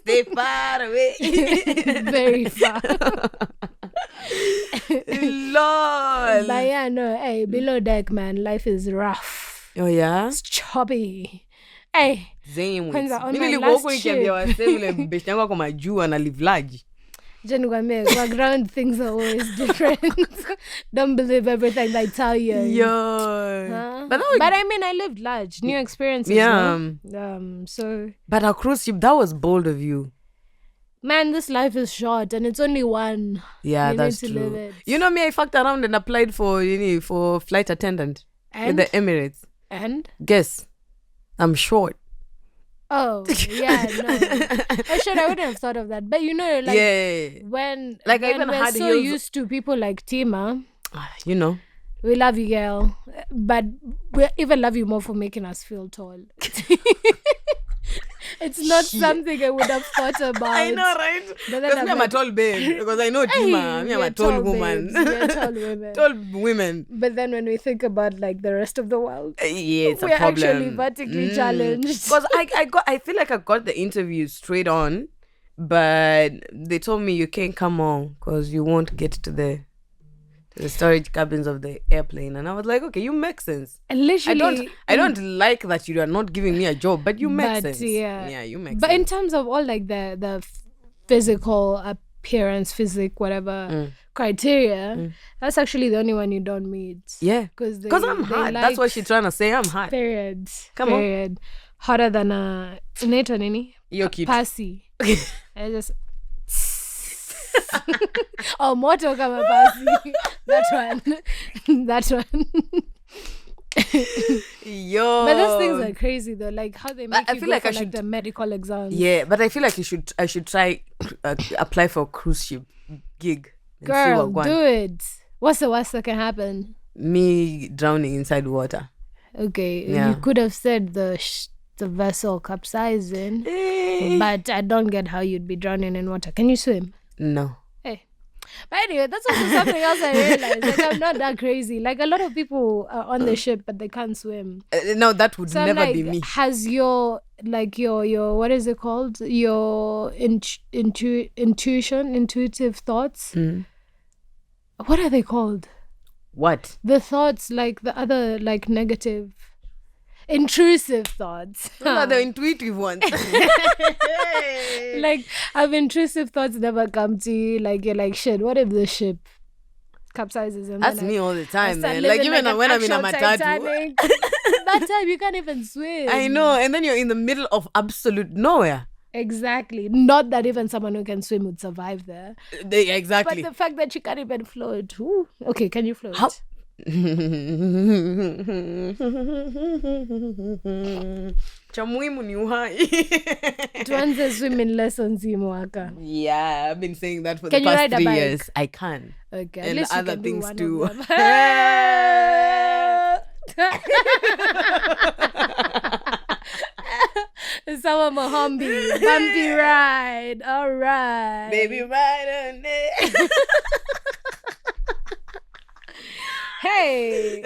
Stay far away. Very far. Lol. But yeah, no, hey, below deck, man, life is rough. Oh yeah? It's choppy. Hey. Same. Kwanza on my last trip. Background things are always different. Don't believe everything they tell you. Yo. Huh? But I mean, I lived large. New experiences. Yeah. No? So. But a cruise ship, that was bold of you. Man, this life is short and it's only one. Yeah, you that's true. You know me, I fucked around and applied for flight attendant with the Emirates. And? Guess. I'm short. Oh, yeah, no. Oh, shit, I wouldn't have thought of that. But you know, like, when I even we're so used to people like Tima, you know, we love you, girl, but we even love you more for making us feel tall. It's not something I would have thought about. I know, right? Because me, I'm a tall babe. Because I know Tima. Me, I'm a tall woman. We're tall women. Tall women. But then when we think about like the rest of the world, yeah, it's a we're problem. actually vertically challenged. Because I feel like I got the interview straight on, but they told me you can't come on because you won't get to the storage cabins of the airplane. And I was like, okay, you make sense. And literally, I don't like that you are not giving me a job, but you make sense. Yeah, you make sense. But in terms of all like the physical appearance, whatever criteria, that's actually the only one you don't meet. Yeah, because I'm hot. That's what she's trying to say. I'm hot. Period. Come on. Hotter than a Nato Nini. You're cute. Passy. I just. Oh, moto kama basi. That one. Yo. But those things are crazy though. Like how they make I you feel go like for I should the medical exams. Yeah, but I feel like I should try apply for a cruise ship gig. And girl, do it. What's the worst that can happen? Me drowning inside water. Okay, you could have said the vessel capsizing, but I don't get how you'd be drowning in water. Can you swim? No. Hey. But anyway, that's also something else I realized. Like, I'm not that crazy. Like, a lot of people are on the ship, but they can't swim. No, that would So I'm never like, be me. has your what is it called? Your intuitive thoughts? What are they called? What? The thoughts, like the other, like negative, intrusive thoughts. Those are the intuitive ones. Like, have intrusive thoughts never come to you? Like, you're like, shit, what if the ship capsizes? And that's then me all the time, man. like Even when I'm in a matatu. That time you can't even swim. I know. And then you're in the middle of absolute nowhere. Exactly. Not that even someone who can swim would survive there. Exactly. But the fact that you can't even float. Ooh. Okay, can you float? How? Cha muhimu ni uhai. Tuanze swimming lessons hii mwaka. Yeah, I've been saying that for Can the you past ride a 3 bike? years. I can. Okay, at And least you other can do things one too. of them. Sawa Mahambi, bumpy ride. All right. Baby ride on it. Hey.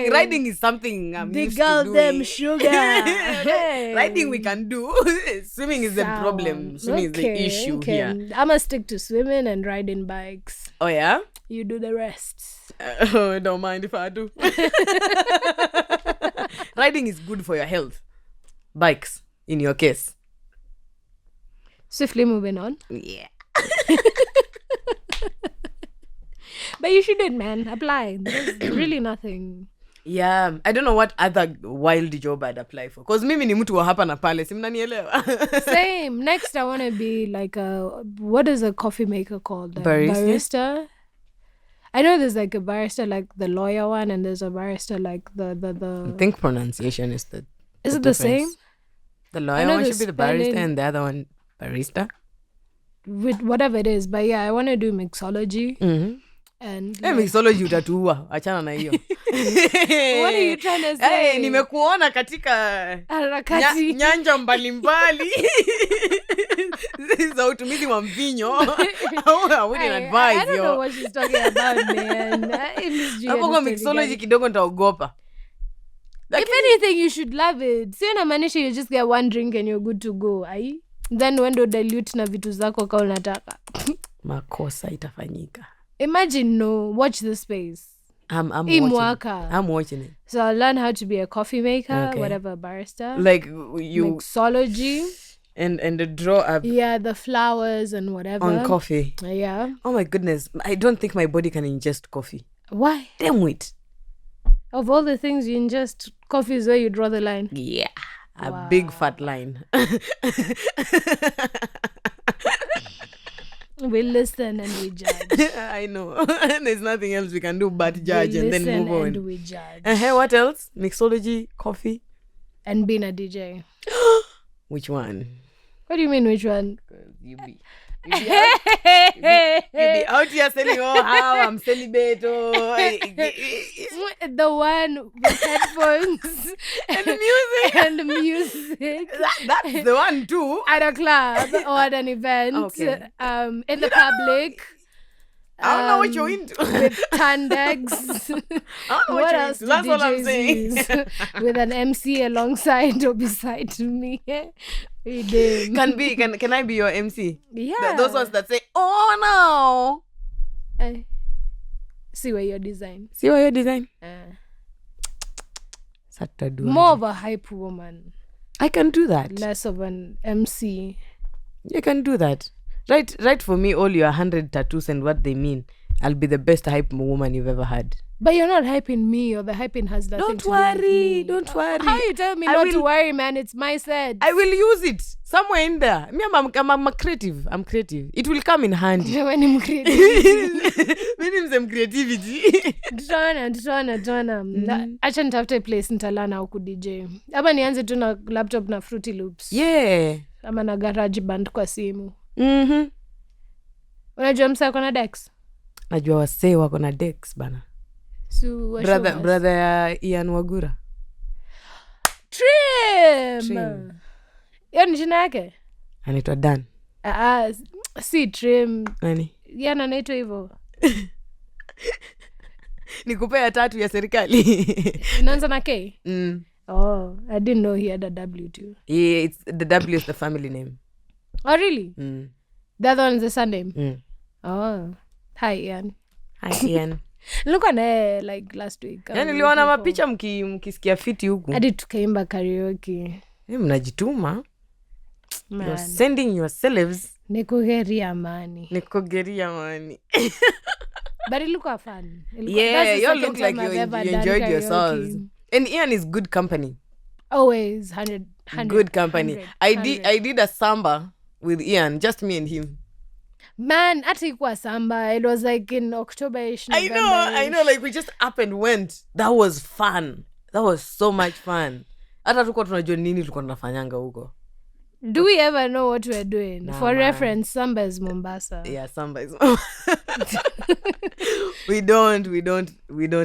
Riding is something I'm the used girl to doing. them sugar. Hey. Riding we can do. Swimming is the problem. Swimming is the issue here. I'm gonna stick to swimming and riding bikes. Oh yeah? You do the rest. Don't mind if I do. Riding is good for your health. Bikes, in your case. Swiftly moving on. Yeah. But you shouldn't, man. Apply. There's really nothing. Yeah, I don't know what other wild job I'd apply for. Because mimi ni mtu wa hapa na pale. Si mnanielewa. Same. Next, I want to be like what is a coffee maker called? Barista? I know there's like a barista, like the lawyer one, and there's a barista like the. I think pronunciation is the. Is it the same? The lawyer one should be the barista and the other one barista. With whatever it is, but yeah, I want to do mixology. Mm-hmm. And mixology utatuua, achana na hiyo. What are you trying to say? Hey, nimekuona katika nyanja mbalimbali za utumizi wa mvinyo. I wouldn't advise I don't know what she's talking about, man. Hapo kwa mixology kidogo nitaogopa. If anything, you should love it. So inamaanisha you just get one drink and you're good to go. Then when do dilute na vitu zako kama unataka. Makosa itafanyika. Imagine, watch the space. I'm watching it. So I'll learn how to be a coffee maker, whatever, barista. Like you mixology. And draw up. Yeah, the flowers and whatever. On coffee. Yeah. Oh my goodness. I don't think my body can ingest coffee. Why? Damn it. Of all the things you ingest, coffee is where you draw the line. Yeah. A big fat line. We listen and we judge. I know. There's nothing else we can do but judge and then move on. And we judge. What else? Mixology, coffee. And being a DJ. Which one? What do you mean, which one? You be out here saying, how I'm celibate. The one with headphones and music. That's the one too. At a club or at an event. Okay. In the public. I don't know what you're into. With Tandex. I don't know what you're into. That's what I'm saying. With an MC alongside or beside me. Can I be your MC? Yeah. Those ones that say, oh no. See where your design. More of a hype woman. I can do that. Less of an MC. You can do that. Write for me all your 100 tattoos and what they mean. I'll be the best hype woman you've ever had. But you're not hyping me, or the hyping has nothing to do with me. Don't worry. How you tell me not to worry, man? It's my set. I will use it somewhere in there. Me, I'm creative. I'm creative. It will come in handy. When I'm creative. I'm creativity. Tuana. Acha nitafute place nitalana huku DJ. Ama nianze tu na laptop na Fruity Loops. Yeah. Ama na garage band kwa simu. Mhm. Unajua msa wako na Dex? Najua wasee wako na Dex bana. So brother ya Ian Wagura. Trim. Hiyo ni jina yake? Anaitwa Dan. Si Trim. Nani? Ian anaitwa hivyo. Nikupea 3 ya serikali. Inaanza na K? Oh, I didn't know he had a W too. Yeah, the W is the family name. Oh, really? The other one is the surname? Oh. Hi, Ian. Hi, Ian. Look on like last week. Niliona mapicha mkisikia fiti huku. Hadi tukaimba karaoke. Mnajituma. You're sending yourselves. Nikugeria mani. But it look fun. Yeah, you look like you enjoyed yourselves. And Ian is good company. Always 100. Good company. 100. I did a samba with Ian, just me and him. Man, hata ikuwa samba. It was like in October-ish, November-ish. I know, like we just up and went. That was fun. That was so much fun. Hata tuko tunajua nini tulikuwa tunafanyanga huko. Do we ever know what we're doing? Nah, for reference, samba is Mombasa. Yeah, samba is Mombasa. we don't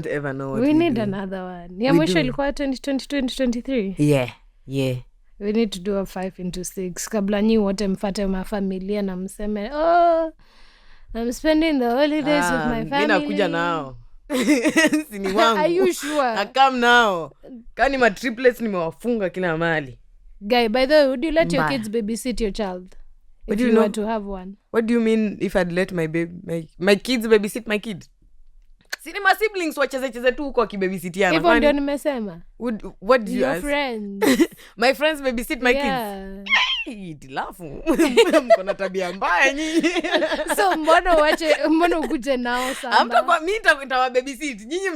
ever know what we need do. Another one. Ya mwisho ilikuwa 2023. Yeah. We need to do a 5x6 kabla nyi wote mfate mafamilia na mseme, I'm spending the holidays with my family. Mina kuja nao. Sini wangu. Are you sure? I come now. Kani ma triplets nimewafunga kila mahali. Guy, by the way, would you let your kids babysit your child? If you were to have one. What do you mean if I'd let my kids babysit my kid? Sini ma siblings wacheze tu huko kibabysitiana. Hivyo ndio nimesema. What do you your ask? Friends. My friends babysit my kids. Itilafu. Mkona tabia mbaya nyinyi. So mbona ukuje nao samba? Mimi nitawa babysit. Nyinyi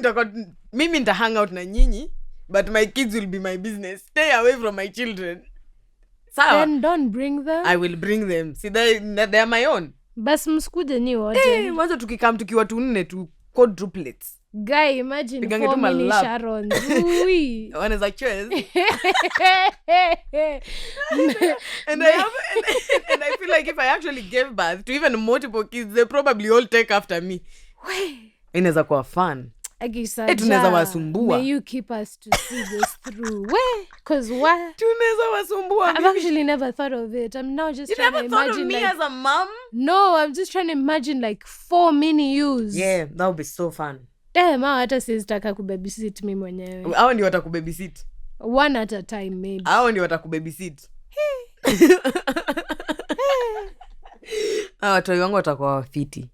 mimi nita hang out na nyinyi, but my kids will be my business. Stay away from my children. Sawa. Then don't bring them. I will bring them. See, they are my own. Bas msikuje nyi wote. Mwanzo tukikam tukiwa 4 tu quadruplets. Guy, imagine 4 mini Sharon. One is a choice. and I feel like if I actually gave birth to even multiple kids, they probably all take after me. Inaweza kuwa fun. Tunaweza wasumbua. May you keep us to see this through. Because what? Tunaweza wasumbua. I've actually never thought of it. I'm now just trying to imagine. You never thought of me like, as a mom? No, I'm just trying to imagine like 4 mini yous. Yeah, that would be so fun. Hata sizitaka kubabysit mimi mwenyewe. Hao ndio watakubabysit. One at a time maybe. Hao ndio watakubabysit. Watu wangu watakuwa wafiti.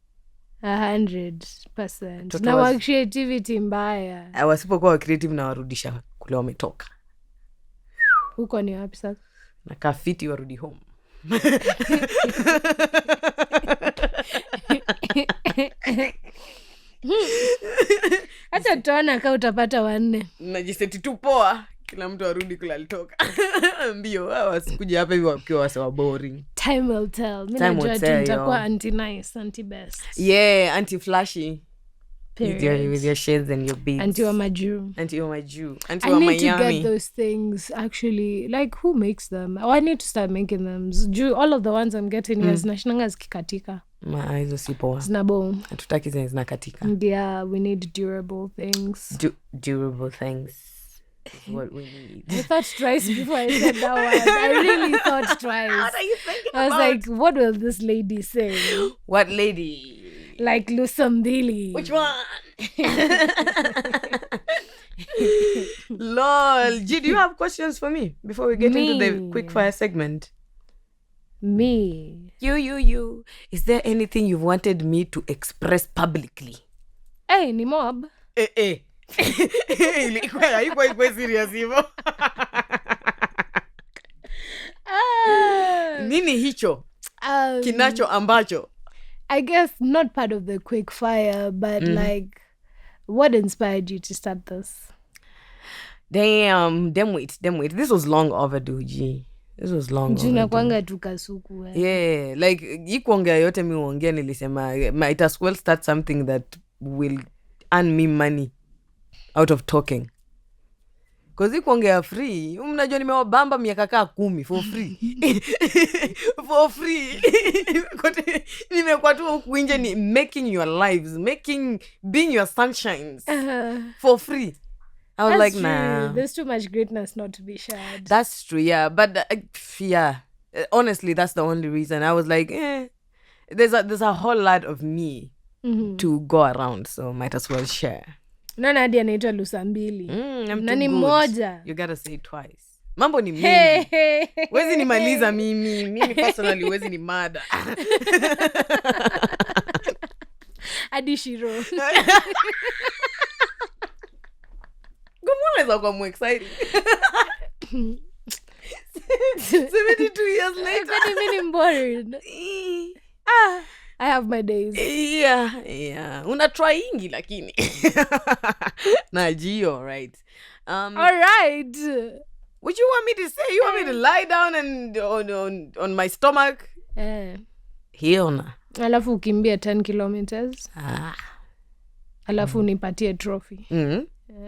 100%. Na wa creativity mbaya. Wasipokuwa creative na warudisha kule wametoka. Huko ni wapi sasa? Na kafiti warudi home. Acha tuone kama utapata 4. Najiseti tu poa. Kila mtu arudi kule alitoka. Mbio wasikuje hapa hivi wakiwa wasewa boring. Time will tell. Mimi najua tutakuwa anti nice, anti best. Yeah, anti flashy. With your shades and your beads. Anti wa maju. Anti wa Miami. I need to get those things actually. Like who makes them? I need to start making them. All of the ones I'm getting is nashinanga zikikatika. Hizo si poa. Zinabo. Hatutaki zenye zinakatika. Yeah, we need durable things. Durable things. What we need. I thought twice before I said that one. I really thought twice. What are you thinking about? I was like, what will this lady say? What lady? Like Lusambili. Which one? Lol. G, do you have questions for me before we get into the quickfire segment? Me. You. Is there anything you've wanted me to express publicly? Hey, ni mob. Ilikuwa serious hivyo. Nini hicho? Kinacho ambacho? I guess not part of the quickfire, but like, what inspired you to start this? Damn wait. This was long overdue, G. This was long overdue. Juna kwanga tukasuku. Yeah, like, ikuongea yote mi uongea nilisema, might as well start something that will earn me money out of talking. Cause ikuongea free, mnajua nimewabamba miaka kaa 10 for free. For free. Nimekuwa tu huku nje ni making your lives, being your sunshines. For free. I was like, nah. There's too much greatness not to be shared. That's true, yeah. But, yeah. Honestly, that's the only reason. I was like, there's a whole lot of me to go around, so might as well share. Nani hadi anaitwa Lusambili? Nani moja? You gotta say it twice. Mambo ni mengi. Wezi nimaliza mimi personally wezi ni mada. Hadi Shiro. Gomona kwa excited. 72 years later. I'm bored. I have my days. Yeah. Una tryingi lakini. Najio, right? All right. What you want me to say? You want me to lie down and on my stomach? Hiona. Alafu ukimbia 10 kilometers. Alafu nipatie trophy.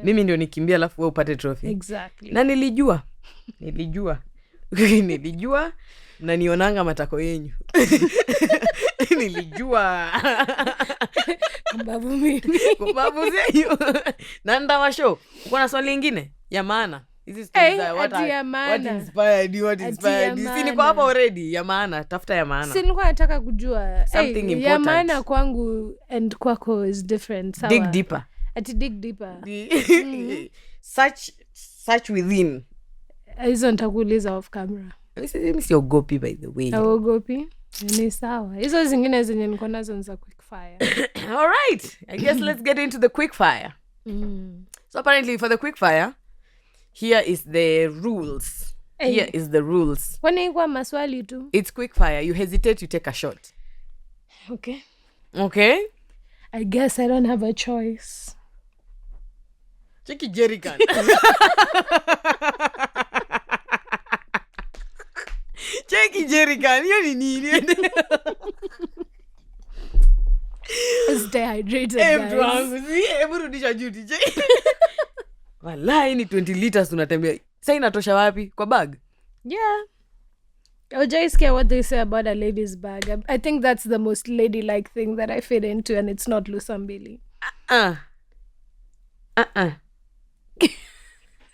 Mimi ndio nikimbia alafu wewe upate trophy. Exactly. Na nilijua. Na nionanga matako yenyu. Nilijua. Kumbavu mimi. Kumbavu zenyu. Na ndawa show. Uko na swali lingine ya maana? Hizi stories what inspired you? Si niko hapa already ya maana. Tafuta ya maana. Si nilikuwa nataka kujua. Something important. Ya maana kwangu and kwako is different. Sawa. Dig deeper. Dig deeper. Search within. Hizo nitakuuliza off camera. Mimi siogopi by the way. Hauogopi? Ni sawa. Hizo zingine zenye niko nazo ni za quickfire. All right. I guess let's get into the quickfire. So apparently for the quickfire, here is the rules. Here is the rules. Kwani kwa maswali tu? It's quickfire. You hesitate, you take a shot. Okay? I guess I don't have a choice. Cheki jerrycan. Cheki jerrycan. Hiyo ni nini? Stay hydrated, guys. Hebu rudisha juti. Wallahi ni 20 liters unatembea. Sasa inatosha wapi? Kwa bag? Yeah. I just care what they say about a lady's bag. I think that's the most ladylike thing that I fit into, and it's not Lusambili.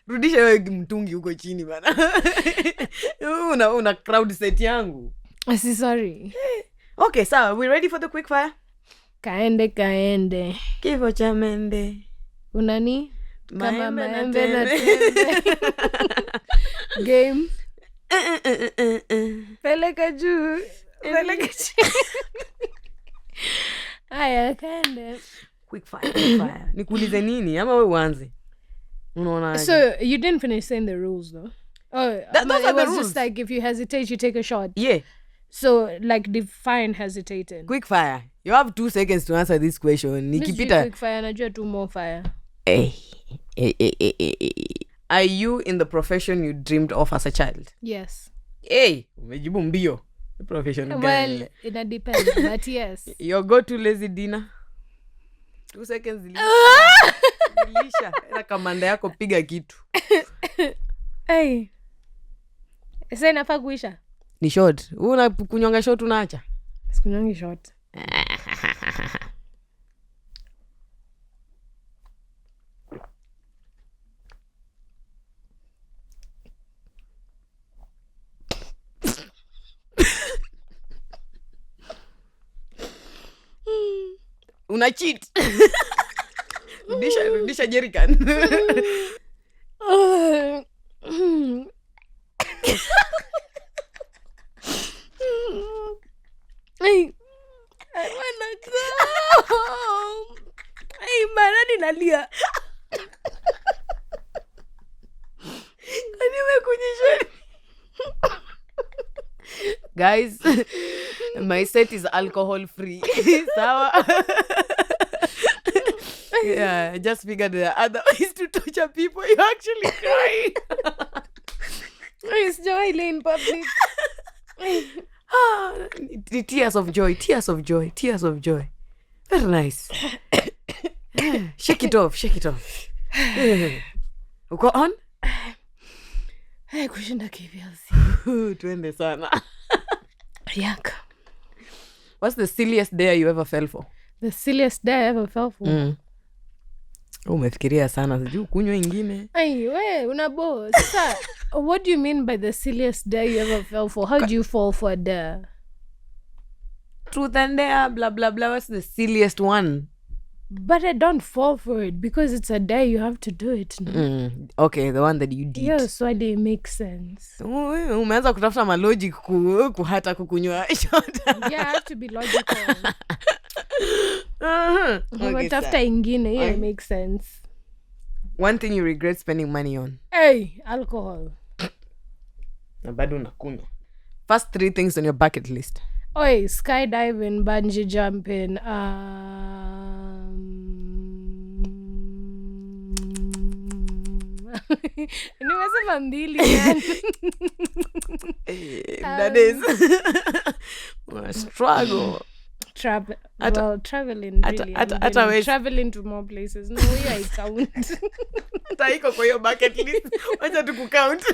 Rudisha wewe mtungi huko chini bana. Una crowd set yangu. Sorry. Okay, so we ready for the quickfire? Kaende. Kifo cha mende. Unani? Kama maembe na tembe. Game. Peleka juu. Aya, kaende. Quickfire. Nikuulize nini ama wewe uanze? Unaona? So you didn't finish saying the rules though. Oh, those are the rules. Just like if you hesitate, you take a shot. Yeah. So like define hesitating. Quickfire. You have 2 seconds to answer this question. Nikipita. Quickfire, najua 2 more fire. Are you in the profession you dreamed of as a child? Yes. Umejibu mbio. The profession well, gani? It depends, but yes. Your go-to lazy dinner? 2 seconds zilisha. Ila kamanda yako piga kitu. Sasa inafaa kuisha? Ni short. Una kunyonga short unaacha? Sikunyongi short. Una cheat. Rudisha jerrycan. I wanna go. Marani nalia. Guys, my set is alcohol free. Sawa. Yeah, I just figured there are other ways to torture people. You actually cry. It's joy in public. Tears of joy. Very nice. Shake it off. Uko on? Kushinda KVLC. Tuende sana. Yak. What's the silliest dare you ever fell for? The silliest dare I ever fell for? Umefikiria sana, sijui kunywa ingine. We, unabo. Sasa, what do you mean by the silliest dare you ever fell for? How do you fall for a dare? truth and dare, blah blah blah. What's the silliest one? But I don't fall for it because it's a dare, you have to do it. Okay, the one that you did. Yeah, so it makes sense. Umeanza kutafuta malogic kuhata kukunywa shot. Yeah, I have to be logical. Okay, Tafuta ingine, yeah, it makes sense. One thing you regret spending money on? Hey, alcohol. Na bado unakunywa. First 3 things on your bucket list. Oi, skydiving, bungee jumping, nimesema mbili man. That is struggle. Traveling really. Traveling to more places. No, I count. Taiko kwa hiyo bucket list. Wacha tukukount.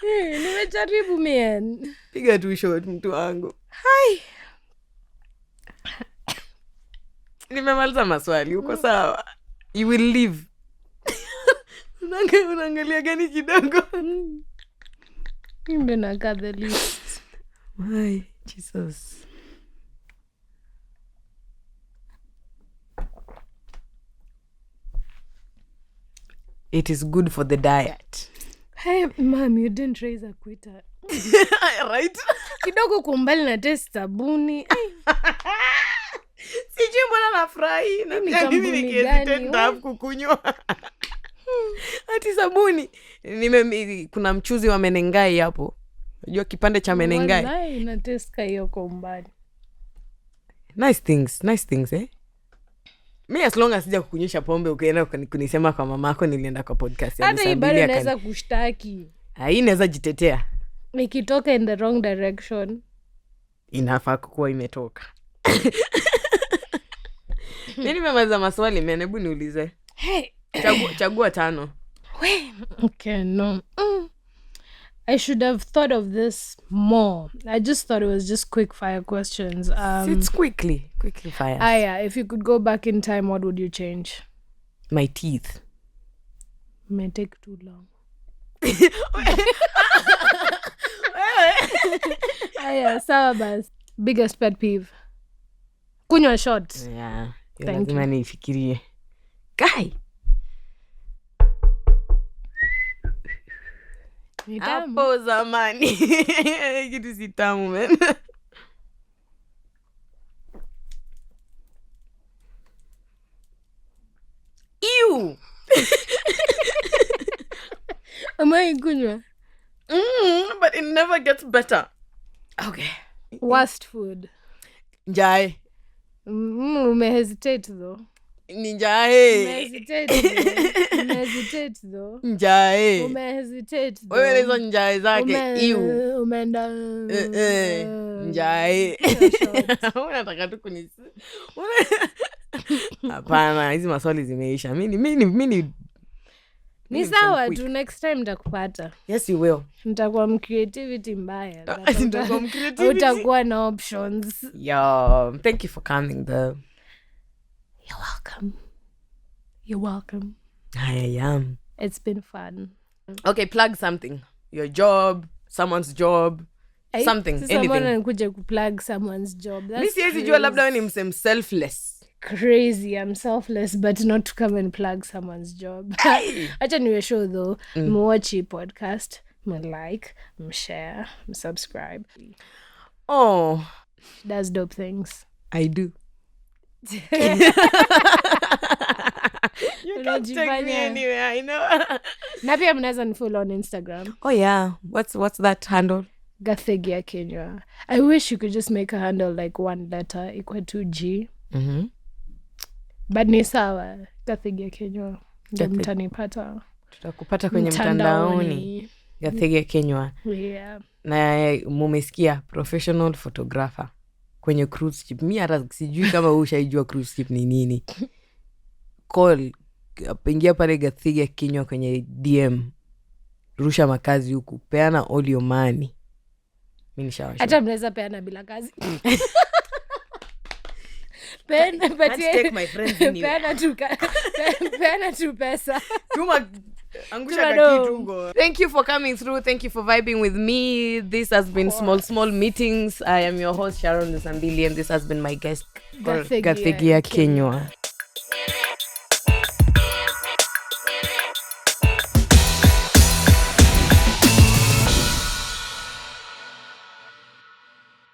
Nimejaribu man. Piga tu shot mtu wangu. Hai. Nimemaliza maswali. Uko sawa? You will leave. Unaangalia gani kidogo? Mbe na the list. Why, Jesus. It is good for the diet. Hey, mom, you didn't raise a quitter. Right? Kidogo kumbali na taste sabuni. Sijui mbona nafurahi. Na pia mimi nikihesitate kukunywa. Ati sabuni. Kuna mchuzi wa menengai hapo. Unajua kipande cha menengai. Wallahi ina taste hiyo kumbali. Nice things, eh? Me as long as sija kukunyesha pombe ukaenda kunisema kwa mamako nilienda kwa podcast ya Lusambili. Hata ibada naweza kushtaki. Inaweza jitetea. Nikitoka in the wrong direction. Inafaa kuwa imetoka. Mimi nimemaliza maswali, hebu niulize. Hey, chagua 5. Okay, no. I should have thought of this more. I just thought it was just quick fire questions. It's quickly fire. Yeah, if you could go back in time, what would you change? My teeth. May take too long. Sawa bas. Biggest pet peeve. Kunywa shot. Yeah. Thank you. Lazima nifikirie. Guy. Hapo zamani. Kitu si tamu, man. Ew. Am I kunywa? But it never gets better. Okay. Worst food. Njai. Hesitate though. Njai. Hesitate though. Njai. Hesitate though. Wewe hizo njai zake. Ew. Umeenda. Njai. Unataka tu kunisi. Hapana, hizi maswali zimeisha. Mimi ni sawa tu, next time nitakupata. Yes you will. Nitakuwa creativity mbaya. Creativity. Utakuwa na options. Yo, thank you for coming though. You're welcome. I am. It's been fun. Okay, plug something. Your job, someone's job, something, anything. Someone anakuja kuplug someone's job. Mimi siwezi jua labda wewe ni selfless. Crazy, I'm selfless, but not to come and plug someone's job. Acha niwe show though. Watch your podcast, like, share, subscribe. Oh, she does dope things. I do. You can't take me anywhere, I know. Na pia mnaweza nifollow on Instagram. Oh yeah, what's that handle? Gathigia Kinyua. I wish you could just make a handle like one letter equal to G. But ni sawa, Gathigia Kinyua. Mtanipata. Tutakupata kwenye mtandaoni. Gathigia Kinyua. Yeah. Na mumesikia professional photographer kwenye cruise ship. Mimi hata sijui kama ushaijua cruise ship ni nini. Call, ingia pale Gathigia Kinyua kwenye DM. Rusha makazi huku. Peana all your money. Mimi nishawasha. Hata mnaweza peana bila kazi. Take my friends anyway. Peana tu pesa. Tuma Thank you for coming through. Thank you for vibing with me. This has been Small Meetings. I am your host, Sharon Lusambili, and this has been my guest, Gathigia Kinyua.